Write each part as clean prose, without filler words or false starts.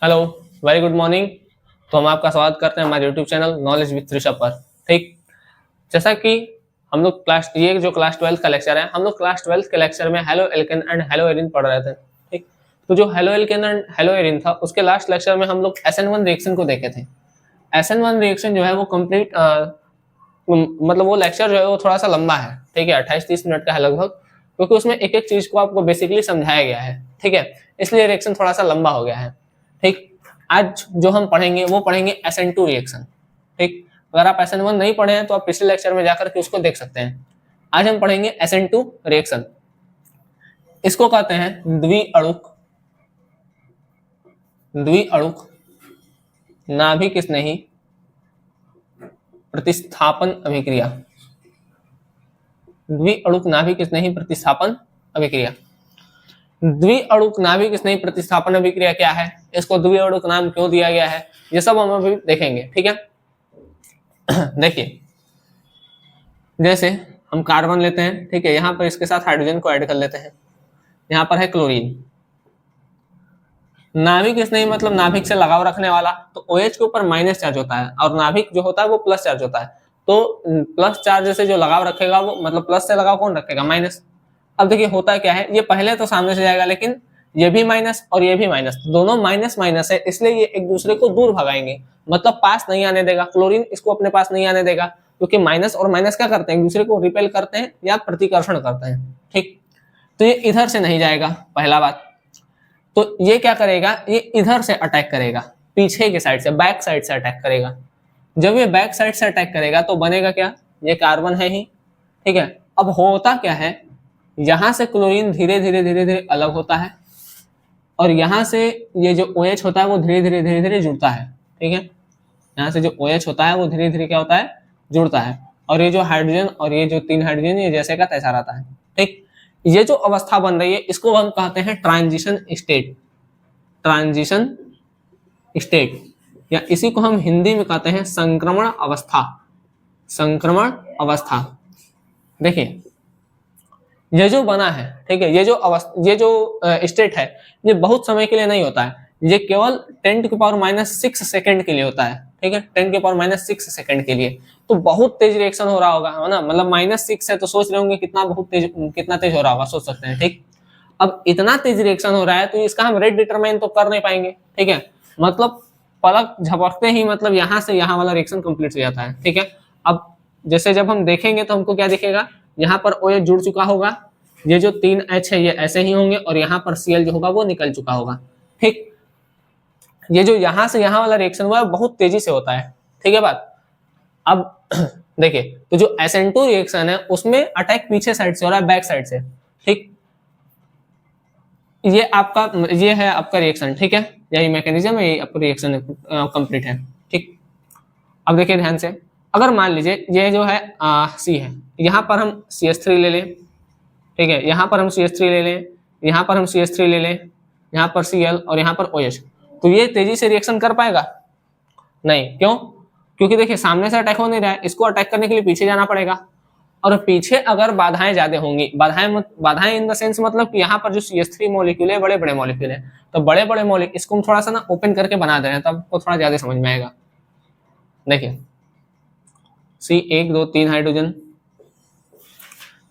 Hello, very good morning. तो हम आपका स्वागत करते हैं हमारे YouTube channel knowledge with Rishabh पर। ठीक, जैसा कि हम लोग ये जो क्लास 12 का लेक्चर है, हम लोग क्लास 12 के लेक्चर में halo alkane and hello Erin पढ़ रहे थे। ठीक, तो जो halo alkane and hello Erin था, उसके लास्ट लेक्चर में हम लोग SN1 रिएक्शन को देखे थे। SN1 रिएक्शन जो है वो कंप्लीट मतलब वो लेक्चर जो है वो थोड़ा सा लंबा है। ठीक है, 28-30 मिनट का है लगभग, क्योंकि उसमें एक एक चीज को आपको बेसिकली समझाया गया है। ठीक है, इसलिए रिएक्शन थोड़ा सा लंबा हो गया है। ठीक, आज जो हम पढ़ेंगे वो पढ़ेंगे SN2 रिएक्शन। ठीक, अगर आप SN1 नहीं पढ़े हैं तो आप पिछले लेक्चर में जाकर के उसको देख सकते हैं। आज हम पढ़ेंगे SN2 रिएक्शन। इसको कहते हैं द्विअणुक नाभिक स्नेही प्रतिस्थापन अभिक्रिया। द्विअणुक नाभिक स्नेही प्रतिस्थापन अभिक्रिया। द्विअणुक नाभिक स्नेही प्रतिस्थापन अभिक्रिया क्या है, इसको द्विअणुक नाम क्यों दिया गया है, ये सब हम अभी देखेंगे। ठीक है, देखिए जैसे हम कार्बन लेते हैं। ठीक है, यहाँ पर इसके साथ हाइड्रोजन को ऐड कर लेते हैं। यहाँ पर है क्लोरीन। नाभिक स्नेही मतलब नाभिक से लगाव रखने वाला, तो OH के ऊपर माइनस चार्ज होता है और नाभिक जो होता है वो प्लस चार्ज होता है। तो प्लस चार्ज से जो लगाव रखेगा वो मतलब प्लस से लगाव कौन रखेगा, माइनस। अब देखिए होता है क्या है, ये पहले तो सामने से जाएगा, लेकिन ये भी माइनस और ये भी माइनस, दोनों माइनस माइनस है, इसलिए ये एक दूसरे को दूर भगाएंगे, मतलब पास नहीं आने देगा। क्लोरीन इसको अपने पास नहीं आने देगा, क्योंकि माइनस और माइनस क्या करते हैं, एक दूसरे को रिपेल करते हैं या प्रतिकर्षण करते हैं। ठीक, तो ये इधर से नहीं जाएगा, पहला बात। तो ये क्या करेगा, ये इधर से अटैक करेगा, पीछे के साइड से, बैक साइड से अटैक करेगा। जब ये बैक साइड से अटैक करेगा तो बनेगा क्या, ये कार्बन है ही। ठीक है, अब होता क्या है, यहां से क्लोरीन धीरे धीरे धीरे धीरे अलग होता है और यहाँ से ये जो OH होता है वो धीरे धीरे धीरे धीरे जुड़ता है। ठीक है, यहाँ से जो OH होता है वो धीरे धीरे क्या होता है, जुड़ता है। और ये जो हाइड्रोजन और ये जो 3 हाइड्रोजन ये जैसे का तैसा रहता है। ठीक, ये जो अवस्था बन रही है इसको हम कहते हैं ट्रांजिशन स्टेट। ट्रांजिशन स्टेट, या इसी को हम हिंदी में कहते हैं संक्रमण अवस्था। संक्रमण अवस्था। देखिए ये जो बना है, ठीक है, ये जो स्टेट है, ये बहुत समय के लिए नहीं होता है, ये केवल 10⁻⁻6 सेकंड के लिए होता है। ठीक है, 10⁻⁻6 सेकंड के लिए। तो बहुत तेज रिएक्शन हो रहा होगा, है ना, मतलब -6 है तो सोच रहे होंगे कितना तेज हो रहा होगा, सोच सकते हैं। ठीक, अब इतना तेज रिएक्शन हो रहा है तो इसका हम रेट डिटरमाइन तो कर नहीं पाएंगे। ठीक है, मतलब पलक झपकते ही मतलब यहाँ से यहाँ वाला रिएक्शन कंप्लीट हो जाता है। ठीक है, अब जैसे जब हम देखेंगे तो हमको क्या दिखेगा, यहाँ पर OH जुड़ चुका होगा, ये जो 3H है ये ऐसे ही होंगे और यहाँ पर Cl जो होगा वो निकल चुका होगा। ठीक, ये जो यहाँ से यहाँ वाला रिएक्शन हुआ है बहुत तेजी से होता है। ठीक है बात। अब देखिए, तो जो SN2 रिएक्शन है उसमें अटैक पीछे साइड से हो रहा है, बैक साइड से। ठीक, ये है आपका रिएक्शन। ठीक है, यही मैकेनिज्म है, आपका रिएक्शन कंप्लीट है। ठीक, अब देखिए ध्यान से, अगर मान लीजिए ये जो है C है, यहाँ पर हम CH3 ले लें। ठीक है, यहाँ पर हम CH3 ले लें, यहाँ पर हम CH3 ले लें, यहाँ पर Cl और यहाँ पर OH, तो ये तेजी से रिएक्शन कर पाएगा नहीं। क्यों, क्योंकि देखिए सामने से अटैक हो नहीं रहा है, इसको अटैक करने के लिए पीछे जाना पड़ेगा, और पीछे अगर बाधाएं ज्यादा होंगी, बाधाएं इन द सेंस मतलब कि यहाँ पर जो CH3 मॉलिक्यूल है बड़े बड़े मॉलिक्यूल है, तो बड़े बड़े मॉलिक्यूल इसको हम थोड़ा सा ना ओपन करके बना दे रहे हैं, तब आपको थोड़ा ज्यादा समझ में आएगा। देखिए C 1 2 3 हाइड्रोजन,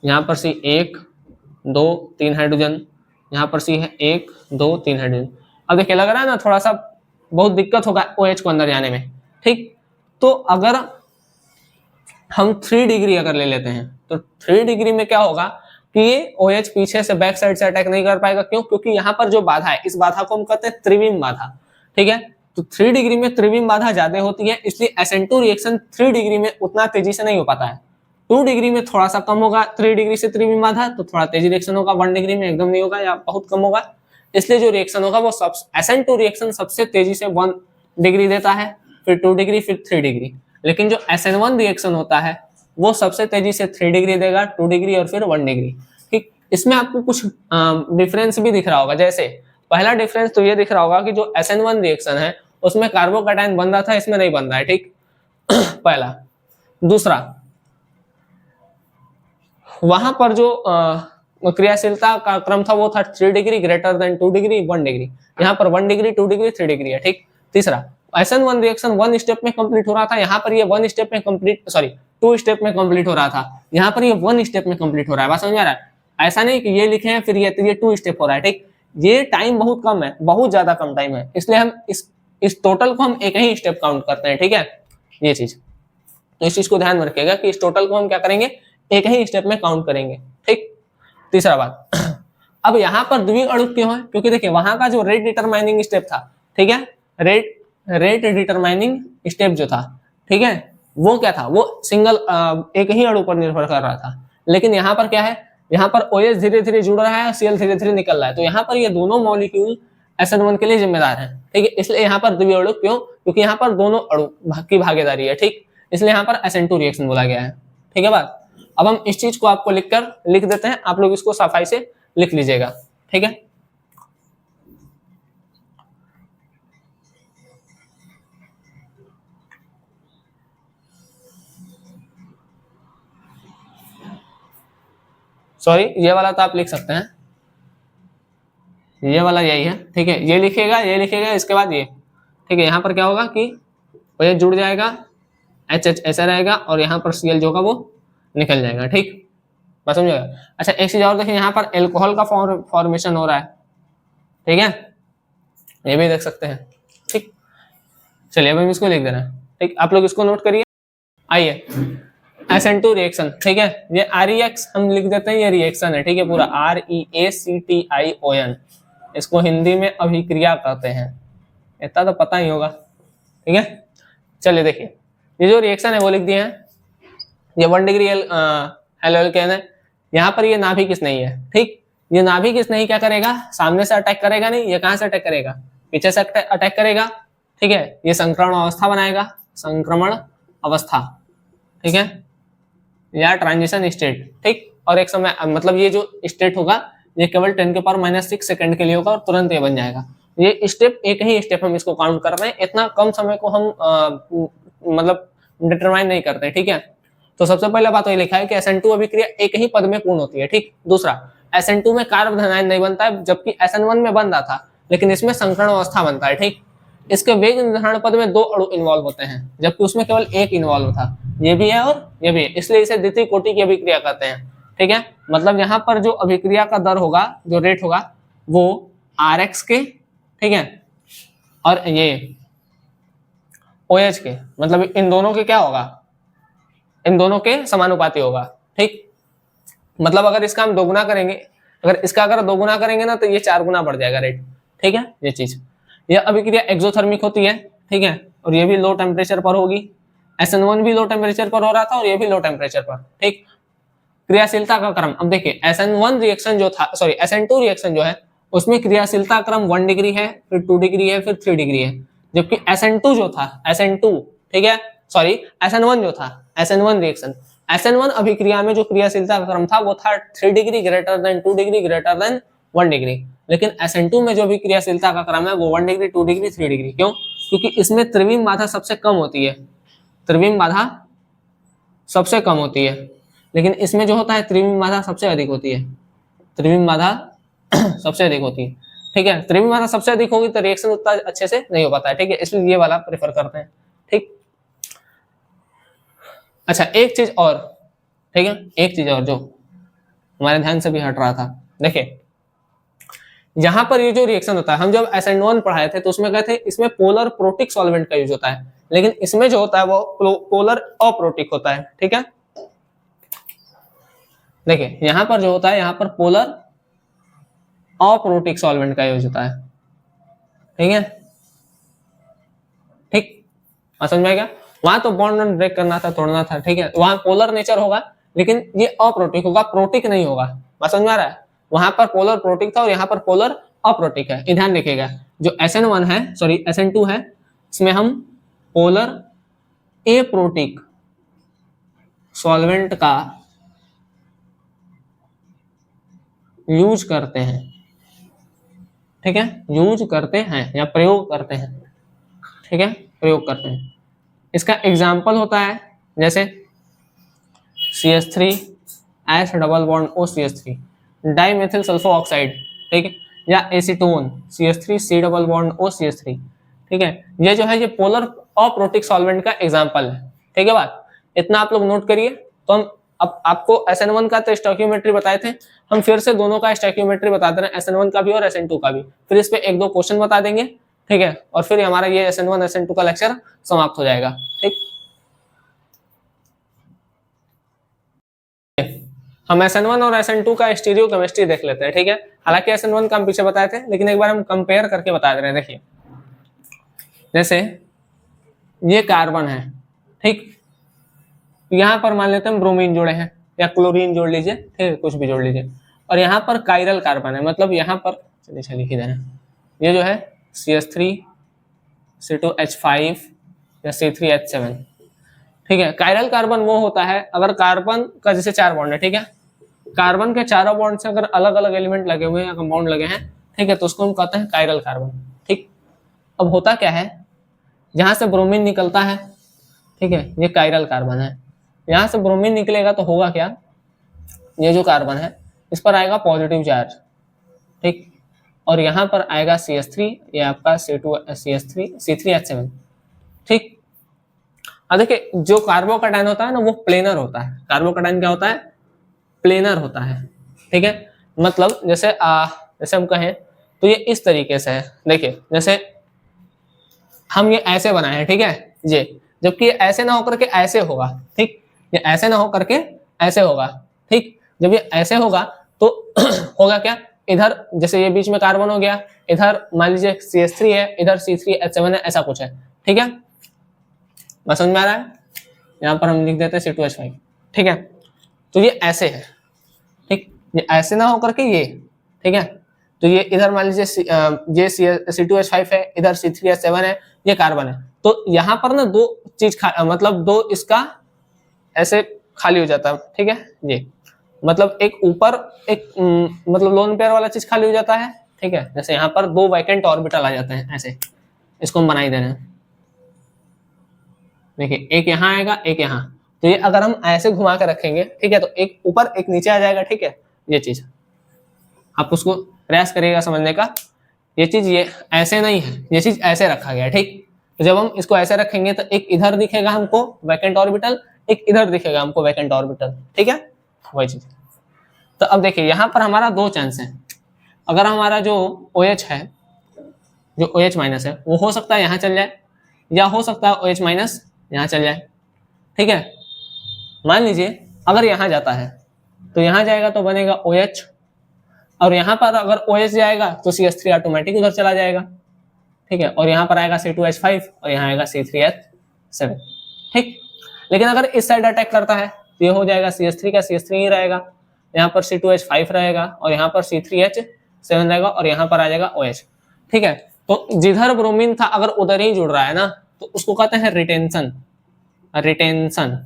यहाँ पर C 1 2 3 हाइड्रोजन, यहाँ पर C है 1 2 3 हाइड्रोजन। अब देखिए लग रहा है ना थोड़ा सा बहुत दिक्कत होगा OH को अंदर जाने में। ठीक, तो अगर हम 3 डिग्री अगर ले लेते हैं तो 3 डिग्री में क्या होगा कि ये OH पीछे से बैक साइड से अटैक नहीं कर पाएगा। क्यों, क्योंकि यहाँ पर जो बाधा है, इस बाधा को हम कहते हैं त्रिविम बाधा। ठीक है, तो 3 डिग्री में त्रिविम बाधा ज्यादा होती है, इसलिए SN2 रिएक्शन 3 डिग्री में उतना तेजी से नहीं हो पाता है। 2 डिग्री में थोड़ा सा कम होगा, 3 डिग्री से त्रिविम बाधा तो थोड़ा तेजी रिएक्शन होगा, 1 डिग्री में एकदम नहीं होगा या बहुत कम होगा। इसलिए जो रिएक्शन होगा वो SN2 रिएक्शन सबसे तेजी से 1 डिग्री देता है, फिर 2 डिग्री, फिर 3 डिग्री। लेकिन जो SN1 रिएक्शन होता है वो सबसे तेजी से 3 डिग्री देगा, 2 डिग्री और फिर 1 डिग्री। ठीक, इसमें आपको कुछ डिफरेंस भी दिख रहा होगा। जैसे पहला डिफरेंस तो ये दिख रहा होगा कि जो SN1 रिएक्शन है उसमें कार्बोकैटायन बन रहा था, इसमें नहीं बन रहा है। ठीक, पहला। दूसरा, वहां पर जो क्रियाशीलता का क्रम था वो था 3 degree, greater than 2 degree, 1 degree. यहाँ पर 1 डिग्री, 2 डिग्री, 3 डिग्री है, ठीक। तीसरा, SN1 रिएक्शन 1 स्टेप में कंप्लीट हो रहा था, यहाँ पर ये 1 स्टेप में कंप्लीट, सॉरी 2 स्टेप में कंप्लीट हो रहा था, यहाँ पर ये 1 स्टेप में कंप्लीट हो रहा है। बात समझ आ रहा है? ऐसा नहीं कि ये लिखे हैं फिर ये 2 स्टेप हो रहा है, ठीक। ये टाइम बहुत कम है, बहुत ज्यादा कम टाइम है, इसलिए हम इस टोटल को हम एक ही स्टेप काउंट करते हैं, ठीक है, ये चीज। तो इस चीज को ध्यान में रखिएगा कि इस टोटल को हम क्या करेंगे, एक ही स्टेप में काउंट करेंगे, ठीक। तीसरा बात, अब यहाँ पर द्वितीय अणु क्यों है? क्योंकि देखिए वहां का जो रेट डिटरमाइनिंग स्टेप था, ठीक है, रेट डिटरमाइनिंग स्टेप जो था, ठीक है, वो क्या था, वो सिंगल एक ही अणु पर निर्भर कर रहा था। लेकिन यहाँ पर क्या है, यहाँ पर OH धीरे धीरे जुड़ रहा है, Cl धीरे धीरे निकल रहा है, तो यहाँ पर ये दोनों मॉलिक्यूल SN1 के लिए जिम्मेदार है, ठीक है। इसलिए यहाँ पर द्वितीय अणु क्यों? क्योंकि यहाँ पर दोनों अणु की भागीदारी है, ठीक, इसलिए यहाँ पर SN2 रिएक्शन बोला गया है, ठीक है बात। अब हम इस चीज को आपको लिख देते हैं, आप लोग इसको सफाई से लिख लीजिएगा, ठीक है। सॉरी, ये वाला तो आप लिख सकते हैं, ये वाला यही है, ठीक है, ये लिखिएगा, इसके बाद ये, ठीक है। यहाँ पर क्या होगा कि ये जुड़ जाएगा, HH ऐसा रहेगा, और यहाँ पर Cl जो होगा वो निकल जाएगा, ठीक, बस समझिएगा। अच्छा एक चीज और देखिए, यहाँ पर एल्कोहल का फॉर्मेशन हो रहा है, ठीक है, ये भी देख सकते हैं, ठीक। चलिए अब हम इसको लिख दे रहे हैं, ठीक, आप लोग इसको नोट करिए। आइए, SN2 रिएक्शन, ठीक है, ये REX हम लिख देते हैं, ये रिएक्शन है, ठीक है, पूरा REACTION, इसको हिंदी में अभिक्रिया कहते हैं, इतना तो पता ही होगा, ठीक है। चलिए देखिए, ये जो रिएक्शन है वो लिख दिए हैं, ये 1 डिग्री एल्केन है, यहाँ पर ये नाभिक नहीं है, ठीक, ये नाभिक नहीं क्या करेगा, सामने से अटैक करेगा नहीं, ये कहाँ से अटैक करेगा, पीछे से अटैक करेगा, ठीक है, ये संक्रमण अवस्था बनाएगा, संक्रमण अवस्था, ठीक है, या ट्रांजिशन स्टेट, ठीक। और एक समय मतलब ये जो स्टेट होगा ये केवल 10⁻⁻⁶ सेकंड के लिए होगा और तुरंत ये बन जाएगा। ये स्टेप एक ही स्टेप हम इसको काउंट कर रहे हैं, इतना कम समय को हम मतलब डिटरमाइन नहीं करते, ठीक है। तो सबसे पहले बात ये लिखा है कि SN2 अभिक्रिया एक ही पद में पूर्ण होती है, ठीक। दूसरा, SN2 में कार्बोधनायन नहीं बनता है, जबकि SN1 में बन रहा था, लेकिन इसमें संकरण अवस्था बनता है, ठीक। इसके वेग निर्धारण पद में 2 अणु इन्वॉल्व होते हैं, जबकि उसमें केवल 1 इन्वॉल्व था, ये भी है और ये भी है, इसलिए इसे द्वितीय कोटि की अभिक्रिया कहते हैं, ठीक है। मतलब यहाँ पर जो अभिक्रिया का दर होगा, जो रेट होगा वो RX के, ठीक है, और ये OH के, मतलब इन दोनों के क्या होगा, इन दोनों के समानुपाती होगा, ठीक। मतलब अगर इसका हम 2 गुना करेंगे, अगर इसका अगर 2 गुना करेंगे ना, तो ये 4 गुना बढ़ जाएगा रेट, ठीक है, ये चीज। यह अभिक्रिया एक्सोथर्मिक होती है, ठीक है, और ये भी लो टेम्परेचर पर होगी, SN1 भी लो टेम्परेचर पर हो रहा था और ये भी लो टेम्परेचर पर, ठीक। क्रियाशीलता का क्रम, अब देखिए SN1 रिएक्शन जो था, सॉरी SN2 रिएक्शन जो है उसमें क्रियाशीलता क्रम 1 डिग्री है, फिर 2 डिग्री है, फिर 3 डिग्री है, जबकि SN2 जो था, SN2, ठीक है, सॉरी SN1 जो था, SN1 रिएक्शन, SN1 अभिक्रिया में जो क्रियाशीलता का क्रम था वो था 3 degree, greater than 2 degree, greater than 1 degree. लेकिन SN2 में जो भी क्रियाशीलता का क्रम है वो 1 डिग्री, 2 डिग्री, 3 डिग्री। क्यों? क्योंकि इसमें त्रिविम बाधा सबसे कम होती है, त्रिविम बाधा सबसे कम होती है, लेकिन इसमें जो होता है त्रिविम बाधा सबसे अधिक होती है, त्रिविम बाधा सबसे अधिक होती है, ठीक है। त्रिविम बाधा सबसे अधिक होगी तो रिएक्शन उतना अच्छे से नहीं हो पाता है, ठीक है, इसलिए ये वाला प्रेफर करते हैं, ठीक। अच्छा एक चीज और, ठीक है, एक चीज और जो हमारे ध्यान से भी हट रहा था, देखिए यहां पर ये जो रिएक्शन होता है, हम जब SN1 पढ़ाए थे तो उसमें कहते थे इसमें पोलर प्रोटिक सॉल्वेंट का यूज होता है, लेकिन इसमें जो होता है वो पोलर अप्रोटिक होता है, ठीक है। देखिए यहां पर जो होता है, यहां पर पोलर अप्रोटिक सॉल्वेंट का यूज होता है, ठीक है, ठीक, समझ में आएगा। वहां तो बॉन्ड ब्रेक करना था, तोड़ना था, ठीक है, वहां पोलर नेचर होगा, लेकिन ये अप्रोटिक होगा, प्रोटिक नहीं होगा, बात समझ में आ रहा है। वहां पर पोलर प्रोटिक था और यहाँ पर पोलर अप्रोटिक है। ध्यान रखिएगा, जो SN1 है, सॉरी SN2 है, इसमें हम पोलर एप्रोटिक सॉल्वेंट का यूज करते हैं, ठीक है, यूज करते हैं या प्रयोग करते हैं, ठीक है, प्रयोग करते हैं। इसका एग्जाम्पल होता है जैसे CH3 H double bond O CH3, dimethyl sulpho oxide, ठीक है, या acetone CH3 C double bond O CH3, ठीक है, ये जो है ये पोलर अप्रोटिक सॉल्वेंट का एग्जांपल है, ठीक है बात, इतना आप लोग नोट करिए। तो हम अब आपको SN1 का तो स्टोइकियोमेट्री बताए थे, हम फिर से दोनों का स्टोइकियोमेट्री बता दे रहे हैं, SN1 का भी और SN2 का भी, फिर इस पे एक दो क्वेश्चन बता देंगे, ठीक है, और फिर हमारा ये SN1 SN2 का लेक्चर समाप्त हो जाएगा, ठीक। हम SN1 और SN2 का स्टीरियो केमिस्ट्री देख लेते हैं, ठीक है, हालांकि SN1 का हम पीछे बताए थे, लेकिन एक बार हम कंपेयर करके बता दे रहे हैं। देखिए जैसे ये कार्बन है, ठीक, यहाँ पर मान लेते हैं हम ब्रोमीन जोड़े हैं या क्लोरीन जोड़ लीजिए, ठीक है, कुछ भी जोड़ लीजिए, और यहाँ पर कायरल कार्बन है, मतलब यहाँ पर चलिए लिख देना, ये जो है CH3 C2H5 या C3H7, ठीक है। कायरल कार्बन वो होता है अगर कार्बन का जैसे 4 बॉन्ड है, ठीक है, कार्बन के चारों बॉन्ड से अगर अलग अलग एलिमेंट लगे हुए हैं या कंपाउंड लगे हैं, ठीक है, तो उसको हम कहते हैं कायरल कार्बन, ठीक। अब होता क्या है, जहां से ब्रोमीन निकलता है, ठीक है, ये कायरल कार्बन है, यहां से ब्रोमीन निकलेगा तो होगा क्या, ये जो कार्बन है इस पर आएगा पॉजिटिव चार्ज, ठीक, और यहाँ पर आएगा CH3, ये आपका C3H7, ठीक। अब देखिए जो कार्बोकैटायन होता है ना वो प्लेनर होता है, कार्बोकैटायन क्या होता है, प्लेनर होता है, ठीक है, मतलब जैसे जैसे हम कहें तो ये इस तरीके से है, देखिए जैसे हम ये ऐसे बनाए हैं, ठीक है, ये जबकि ये ऐसे ना होकर के ऐसे होगा, ठीक, ये ऐसे ना होकर के ऐसे होगा, ठीक, जब ये ऐसे होगा तो होगा क्या, इधर जैसे ये बीच में कार्बन हो गया, इधर मान लीजिए CH3 है, इधर C3H7 है, ऐसा कुछ है, ठीक है, बस समझ में आ रहा है, यहाँ पर हम लिख देते हैं C2H5, ठीक है, तो ये ऐसे है, ठीक, ये ऐसे ना होकर के ये, ठीक है, तो ये इधर मान लीजिए ये C2H5 है, इधर C3H7 है, ये कार्बन है, तो यहाँ पर ना दो चीज मतलब दो इसका ऐसे खाली हो जाता है, ठीक है, ये मतलब एक ऊपर एक मतलब लोन पेयर वाला चीज खाली हो जाता है, ठीक है, जैसे यहाँ पर 2 वैकेंट ऑर्बिटल आ जाते हैं, ऐसे इसको हम बनाई दे रहे हैं, देखिए एक यहाँ आएगा एक यहाँ, तो ये अगर हम ऐसे घुमा के रखेंगे, ठीक है, तो एक ऊपर एक नीचे आ जाएगा, ठीक है, ये चीज आप उसको प्रयास करिएगा समझने का, ये चीज ये ऐसे नहीं है, ये चीज ऐसे रखा गया है, ठीक, तो जब हम इसको ऐसे रखेंगे तो एक इधर दिखेगा हमको वैकेंट ऑर्बिटल, एक इधर दिखेगा हमको वैकेंट ऑर्बिटल, ठीक है, वही चीज। तो अब देखिए यहाँ पर हमारा 2 चांस है, अगर हमारा जो OH है, जो OH माइनस है, वो हो सकता है यहाँ चल जाए, या हो सकता है OH माइनस यहाँ चल जाए, ठीक है, मान लीजिए अगर यहाँ जाता है तो यहाँ जाएगा तो बनेगा OH, और यहाँ पर अगर OH जाएगा तो CH3 ऑटोमेटिक उधर चला जाएगा, ठीक है, और यहाँ पर आएगा C2H5 और यहाँ आएगा C3H7, ठीक। लेकिन अगर इस साइड अटैक करता है तो ये हो जाएगा CH3 का CH3 ही रहेगा, यहाँ पर C2H5 रहेगा और यहाँ पर C3H7 रहेगा और यहाँ पर आ जाएगा OH, ठीक है। तो जिधर ब्रोमीन था अगर उधर ही जुड़ रहा है ना तो उसको कहते हैं रिटेंशन, रिटेंशन,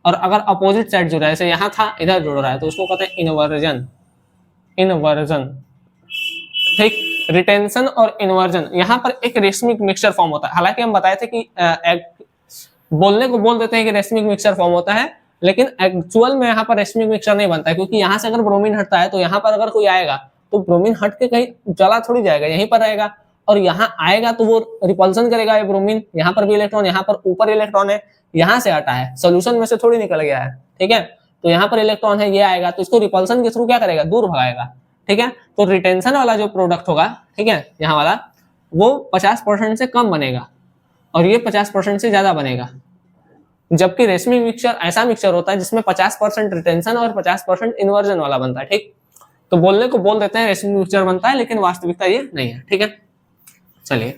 और अगर अपोजिट साइड जुड़ रहा है, जैसे यहाँ था इधर जुड़ रहा है, तो उसको कहते हैं इनवर्जन, इनवर्जन, ठीक। रिटेंशन और इन्वर्जन, यहाँ पर एक रेशमिक मिक्सचर फॉर्म होता है, हालांकि हम बताए थे कि बोलने को बोल देते हैं कि रेशमिक मिक्सचर फॉर्म होता है, लेकिन एक्चुअल में यहाँ पर रेशमिक मिक्सचर नहीं बनता है, क्योंकि यहाँ से अगर ब्रोमीन हटता है तो यहाँ पर अगर कोई आएगा तो ब्रोमीन हट के कहीं चला थोड़ी जाएगा, यहीं पर रहेगा, और यहाँ आएगा तो वो रिपल्सन करेगा ये ब्रोमीन, यहाँ पर भी इलेक्ट्रॉन, यहाँ पर ऊपर इलेक्ट्रॉन है, यहाँ से हटा है, सोल्यूशन में से थोड़ी निकल गया है, ठीक है, तो यहाँ पर इलेक्ट्रॉन है, ये आएगा तो इसको रिपल्सन के थ्रू क्या करेगा, दूर भगाएगा, ठीक है। तो रिटेंशन वाला जो प्रोडक्ट होगा, ठीक है, यहाँ वाला वो 50% से कम बनेगा और ये 50% से ज्यादा बनेगा, जबकि रेशमिक मिक्सचर ऐसा मिक्सचर होता है जिसमें 50% रिटेंशन और 50% इन्वर्जन वाला बनता है, ठीक। तो बोलने को बोल देते हैं रेशमिक मिक्सचर बनता है, लेकिन वास्तविकता ये नहीं है, ठीक है। चलिए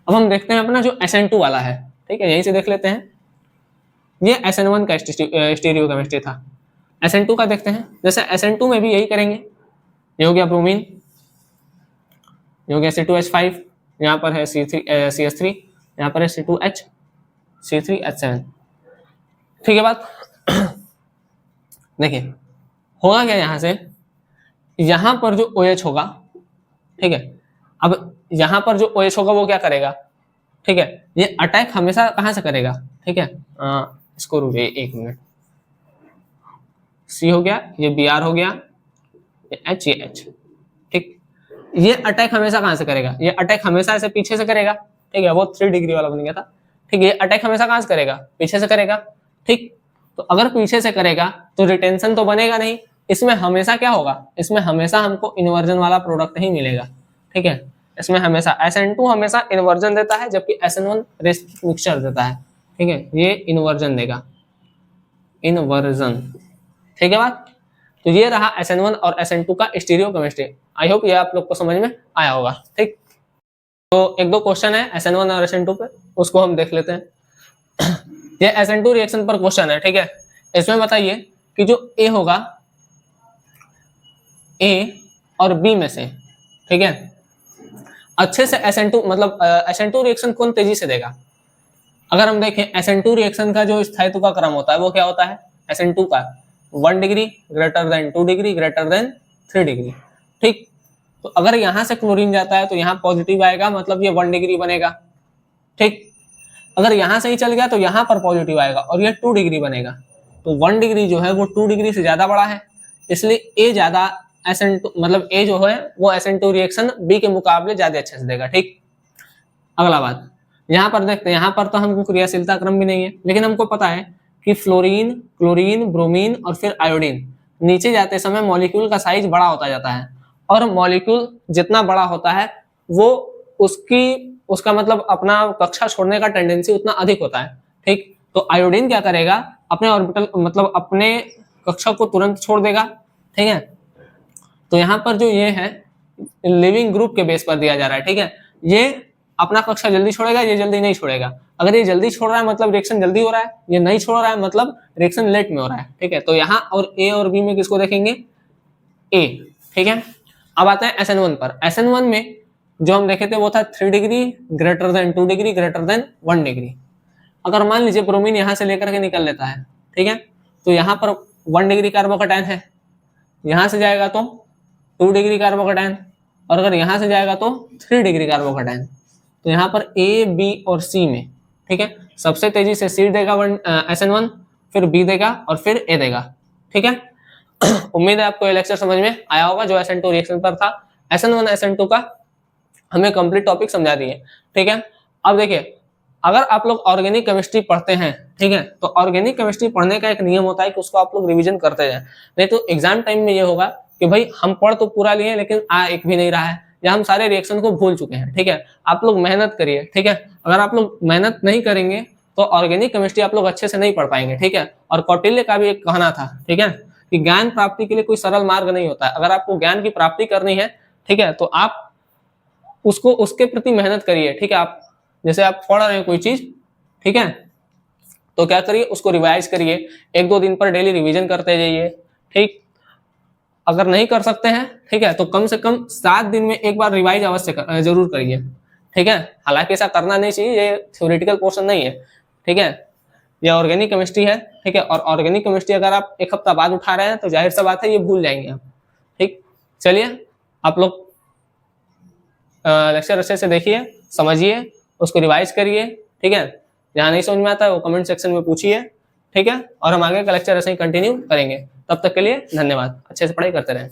अब हम देखते हैं अपना जो SN2 वाला है, ठीक है, यहीं से देख लेते हैं, ये SN1 का स्टीरियो केमिस्ट्री था, SN2 का देखते हैं। जैसे SN2 में भी यही करेंगे, ये हो गया ब्रोमीन, ये हो गया C2H5, यहाँ पर है CH3, यहाँ पर है C3H7, ठीक है बात। देखिए होगा क्या, यहाँ से यहाँ पर जो OH होगा, ठीक है, अब यहाँ पर जो OH होगा वो क्या करेगा, ठीक है, ये अटैक हमेशा कहाँ से करेगा, ठीक है, इसको रुकिए 1 मिनट, C हो गया, ये Br हो गया, H ये H, ठीक। ये अटैक हमेशा कहां से करेगा, ये अटैक हमेशा ऐसे पीछे से करेगा, ठीक है, वो 3 डिग्री वाला बन गया था, ठीक। ये अटैक हमेशा कहां से करेगा, पीछे से करेगा, ठीक। तो अगर पीछे से करेगा तो रिटेंशन तो बनेगा नहीं, इसमें हमेशा क्या होगा, इसमें हमेशा हमको इन्वर्जन वाला प्रोडक्ट ही मिलेगा, ठीक है। इसमें हमेशा SN2 हमेशा इन्वर्जन देता है, जबकि SN1 रेस्ट मिक्सचर देता है, ठीक है। ये इन्वर्जन देगा, इन्वर्जन, ठीक है बात। तो ये रहा SN1 और SN2 का स्टीरियोकेमिस्ट्री। आई होप ये आप लोग को समझ में आया होगा, ठीक। तो एक दो क्वेश्चन है SN1 और SN2 पे, उसको हम देख लेते हैं। ये SN2 रिएक्शन पर क्वेश्चन है, ठीक है। इसमें बताइए कि जो A होगा, A और B में से, ठीक है, अच्छे से SN2 मतलब SN2 रिएक्शन कौन तेजी से देगा। अगर हम देखें SN2 रिएक्शन का जो स्थायित्व का क्रम होता है वो क्या होता है, SN2 का 1 degree greater than 2 degree greater than 3 degree, ठीक। तो अगर यहां से क्लोरीन जाता है तो यहाँ पॉजिटिव आएगा, मतलब ये 1 डिग्री बनेगा, ठीक। अगर यहां से ही चल गया तो यहाँ पर पॉजिटिव आएगा और ये 2 डिग्री बनेगा। तो 1 डिग्री जो है वो 2 डिग्री से ज्यादा बड़ा है, इसलिए ए ज्यादा SN2 मतलब ए जो है वो SN2 रिएक्शन बी के मुकाबले ज्यादा अच्छे से देगा, ठीक। अगला बात यहाँ पर देखते हैं, यहाँ पर तो हमको क्रियाशीलता क्रम भी नहीं है, लेकिन हमको पता है कि फ्लोरीन, क्लोरीन, ब्रोमीन और फिर आयोडीन नीचे जाते समय मॉलिक्यूल का साइज बड़ा होता जाता है, और मॉलिक्यूल जितना बड़ा होता है वो उसका मतलब अपना कक्षा छोड़ने का टेंडेंसी उतना अधिक होता है, ठीक। तो आयोडीन क्या करेगा, अपने ऑर्बिटल मतलब अपने कक्षा को तुरंत छोड़ देगा, ठीक है। तो यहाँ पर जो ये है लिविंग ग्रुप के बेस पर दिया जा रहा है, ठीक है। ये अपना कक्षा जल्दी छोड़ेगा, ये जल्दी नहीं छोड़ेगा। अगर ये जल्दी छोड़ रहा है मतलब रिएक्शन जल्दी हो रहा है, ये नहीं छोड़ रहा है मतलब रिएक्शन लेट में हो रहा है, ठीक है। तो यहाँ और ए और बी में किसको देखेंगे, ए, ठीक है। अब आते हैं SN1 पर। SN1 में जो हम देखे थे वो था 3 degree greater than 2 degree greater than 1 degree. अगर मान लीजिए ब्रोमीन यहाँ से लेकर के निकल लेता है, ठीक है, तो यहाँ पर 1 डिग्री कार्बोकैटायन है, यहाँ से जाएगा तो 2 डिग्री कार्बोकैटायन, और अगर यहाँ से जाएगा तो 3 डिग्री कार्बोकैटायन। तो यहाँ पर ए, बी और सी में, ठीक है, सबसे तेजी से सी देगा SN1, फिर बी देगा और फिर ए देगा, ठीक है। उम्मीद है आपको ये लेक्चर समझ में आया होगा जो SN2 रिएक्शन पर था। SN1 SN2 का हमें कंप्लीट टॉपिक समझा दिए, ठीक है। अब देखिए अगर आप लोग ऑर्गेनिक केमिस्ट्री पढ़ते हैं, ठीक है, तो ऑर्गेनिक केमिस्ट्री पढ़ने का एक नियम होता है कि उसको आप लोग रिवीजन करते जाएं, नहीं तो एग्जाम टाइम में ये होगा कि भाई हम पढ़ तो पूरा लिए लेकिन आ एक भी नहीं रहा है, या हम सारे रिएक्शन को भूल चुके हैं, ठीक है। आप लोग मेहनत करिए, ठीक है। अगर आप लोग मेहनत नहीं करेंगे तो ऑर्गेनिक केमिस्ट्री आप लोग अच्छे से नहीं पढ़ पाएंगे, ठीक है। और कौटिल्य का भी एक कहना था, ठीक है, कि ज्ञान प्राप्ति के लिए कोई सरल मार्ग नहीं होता है। अगर आपको ज्ञान की प्राप्ति करनी है, ठीक है, तो आप उसको उसके प्रति मेहनत करिए, ठीक है। आप जैसे आप पढ़ रहे हैं कोई चीज, ठीक है, तो क्या करिए उसको रिवाइज करिए, 1-2 दिन पर डेली रिवीजन करते जाइए, ठीक। अगर नहीं कर सकते हैं, ठीक है, तो कम से कम 7 दिन में एक बार रिवाइज अवश्य जरूर करिए, ठीक है। हालांकि ऐसा करना नहीं चाहिए, ये थ्योरेटिकल पोर्शन नहीं है, ठीक है, ये ऑर्गेनिक केमिस्ट्री है, ठीक है। और ऑर्गेनिक केमिस्ट्री अगर आप 1 हफ्ता बाद उठा रहे हैं तो जाहिर सा बात है ये भूल जाएंगे आप, ठीक। चलिए आप लोग लेक्चर अच्छे से देखिए, समझिए, उसको रिवाइज करिए, ठीक है। जहाँ नहीं समझ में आता है वो कमेंट सेक्शन में पूछिए, ठीक है। और हम आगे का लेक्चर ऐसे ही कंटिन्यू करेंगे। तब तक के लिए धन्यवाद, अच्छे से पढ़ाई करते रहें।